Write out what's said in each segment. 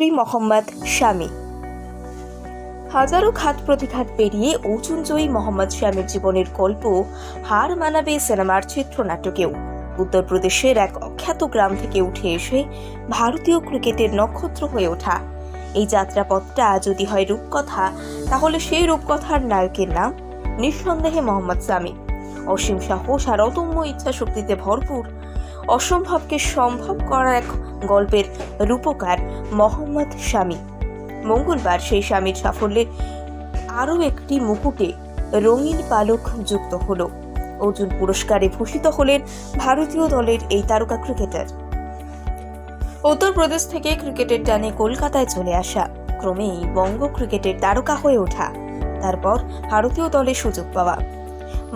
শ্রী মোহাম্মদ শামী। হাজারো ঘাত প্রতিঘাত পেরিয়ে অর্জুনজয়ী মোহাম্মদ শামীর জীবনের গল্প হার মানাবে সিনেমার চিত্রনাট্যকেও। উত্তরপ্রদেশের এক অখ্যাত গ্রাম থেকে উঠে এসে ভারতীয় ক্রিকেটের নক্ষত্র হয়ে ওঠা এই যাত্রাপথটা যদি হয় রূপকথা, তাহলে সেই রূপকথার নায়কের নাম নিঃসন্দেহে মোহাম্মদ শামী। অসীম সাহস আর অদম্য ইচ্ছা শক্তিতে ভরপুর, অসম্ভবকে সম্ভব করার এক গল্পের রূপকার মোহাম্মদ শামী। মঙ্গলবার সেই স্বামীর সাফল্যে আরও একটি মুকুটে রঙিন পালক যুক্ত হলো। অর্জুন পুরস্কারে ভূষিত হলেন ভারতীয় দলের এই তারকা ক্রিকেটার। উত্তরপ্রদেশ থেকে ক্রিকেটের টানে কলকাতায় চলে আসা, ক্রমেই বঙ্গ ক্রিকেটের তারকা হয়ে ওঠা, তারপর ভারতীয় দলে সুযোগ পাওয়া।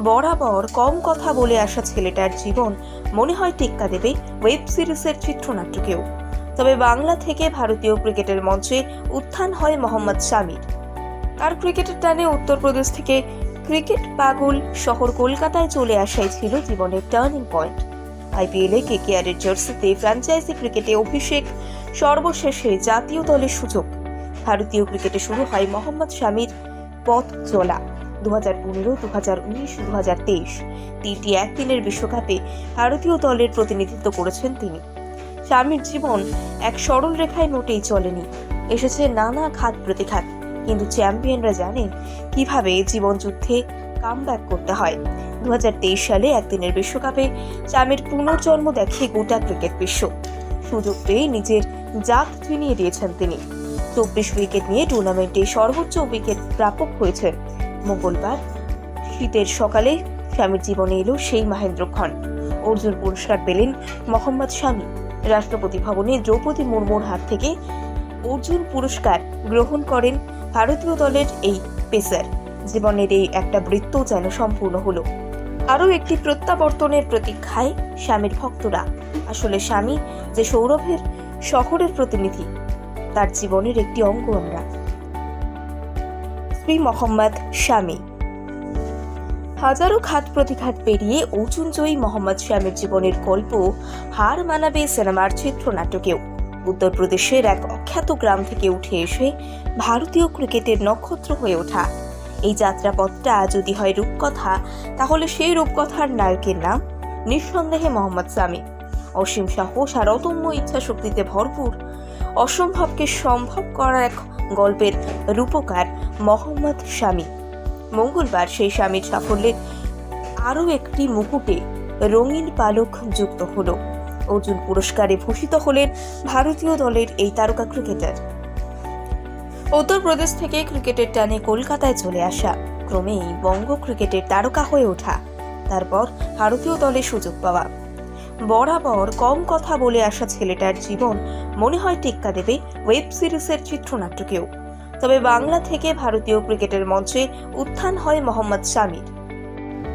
বরাবর কম কথা বলে আসা ছেলেটার জীবন মনে হয় টেক্কা দেবে ওয়েব সিরিজের চিত্রনাট্যকেও। তবে বাংলা থেকে ভারতীয় ক্রিকেটের মঞ্চে উত্থান হয় মোহাম্মদ শামীর। তার ক্রিকেটের টানে উত্তরপ্রদেশ থেকে ক্রিকেট পাগল শহর কলকাতায় চলে আসাই ছিল জীবনের টার্নিং পয়েন্ট। আইপিএলে কেকেআরের জার্সিতে ফ্র্যাঞ্চাইজি ক্রিকেটে অভিষেক, সর্বশেষে জাতীয় দলের সুযোগ। ভারতীয় ক্রিকেটে শুরু হয় মোহাম্মদ শামীর পথ চলা। 2015, 2019, 2023 তিনটি একদিনের বিশ্বকাপে ভারতীয় দলের প্রতিনিধিত্ব করেছেন তিনি। শামীর জীবন এক সরল রেখায় মোটেই চলেনি, এসেছে নানা ঘাত প্রতিঘাত, কিন্তু চ্যাম্পিয়নরা জানেন কিভাবে জীবন যুদ্ধে কামব্যাক করতে হয়। 2023 সালে একদিনের বিশ্বকাপে শামীর পুনর্জন্ম দেখে গোটা ক্রিকেট বিশ্ব। সুযোগ পেয়ে নিজের জাত চিনিয়ে দিয়েছেন তিনি। 24 উইকেট নিয়ে টুর্নামেন্টে সর্বোচ্চ উইকেট প্রাপক হয়েছেন। মঙ্গলবার শীতের সকালে শামীর জীবনে এলো সেই মহেন্দ্রক্ষণ। অর্জুন পুরস্কার পেলেন মোহাম্মদ শামী। রাষ্ট্রপতি ভবনে দ্রৌপদী মুর্মুর হাত থেকে অর্জুন পুরস্কার গ্রহণ করেন ভারতীয় দলের এই পেসার। জীবনের এই একটা বৃত্ত যেন সম্পূর্ণ হলো। আরও একটি প্রত্যাবর্তনের প্রতীক্ষায় শামীর ভক্তরা। আসলে শামী যে সৌরভের শহরের প্রতিনিধি, তার জীবনের একটি অঙ্গ আমরা। শ্রী মোহাম্মদ শামী। হাজারো ঘাত প্রতিঘাত পেরিয়ে অর্জুনজয়ী মোহাম্মদ শামীর জীবনের গল্প হার মানাবে সিনেমার চিত্রনাট্যকেও। উত্তরপ্রদেশের এক অখ্যাত গ্রাম থেকে উঠে এসে ভারতীয় ক্রিকেটের নক্ষত্র হয়ে ওঠা এই যাত্রাপথটা যদি হয় রূপকথা, তাহলে সেই রূপকথার নায়কের নাম নিঃসন্দেহে মোহাম্মদ শামী। অসীম সাহস আর অদম্য ইচ্ছা শক্তিতে ভরপুর, অসম্ভবকে সম্ভব করার এক গল্পের রূপকার মোহাম্মদ শামী। মঙ্গলবার সেই স্বামীর সাফল্যে আরও একটি মুকুটে রঙিন পালক যুক্ত হলো। অর্জুন পুরস্কারে ভূষিত হলেন ভারতীয় দলের এই তারকা ক্রিকেটার। উত্তরপ্রদেশ থেকে ক্রিকেটের টানে কলকাতায় চলে আসা, ক্রমেই বঙ্গ ক্রিকেটের তারকা হয়ে ওঠা, তারপর ভারতীয় দলে সুযোগ পাওয়া। বরাবর কম কথা বলে আসা ছেলেটার জীবন মনে হয় টেক্কা দেবে ওয়েব সিরিজের চিত্রনাট্যকেও। তবে বাংলা থেকে ভারতীয় ক্রিকেটের মঞ্চে উত্থান হয় মোহাম্মদ শামীর।